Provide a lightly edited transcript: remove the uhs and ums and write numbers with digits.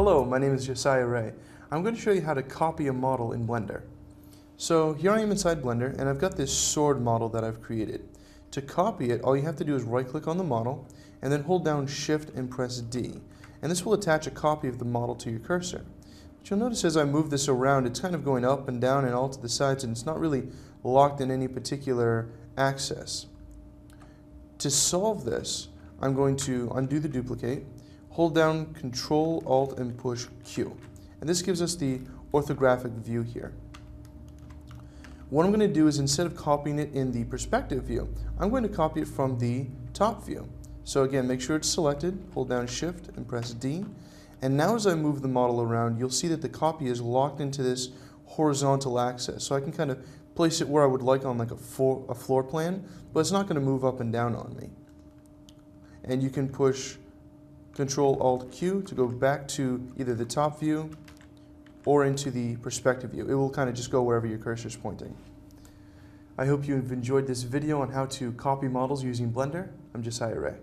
Hello, my name is Josiah Ray. I'm going to show you how to copy a model in Blender. So here I am inside Blender, and I've got this sword model that I've created. To copy it, all you have to do is right-click on the model, and then hold down Shift and press D. And this will attach a copy of the model to your cursor. But you'll notice as I move this around, it's kind of going up and down and all to the sides, and it's not really locked in any particular axis. To solve this, I'm going to undo the duplicate, hold down Control, Alt, and push Q. And this gives us the orthographic view here. What I'm going to do is, instead of copying it in the perspective view, I'm going to copy it from the top view. So again, make sure it's selected, hold down Shift and press D. And now as I move the model around, you'll see that the copy is locked into this horizontal axis. So I can kind of place it where I would like on like a floor plan, but it's not going to move up and down on me. And you can push Control Alt Q to go back to either the top view or into the perspective view. It will kind of just go wherever your cursor is pointing. I hope you've enjoyed this video on how to copy models using Blender. I'm Josiah Ray.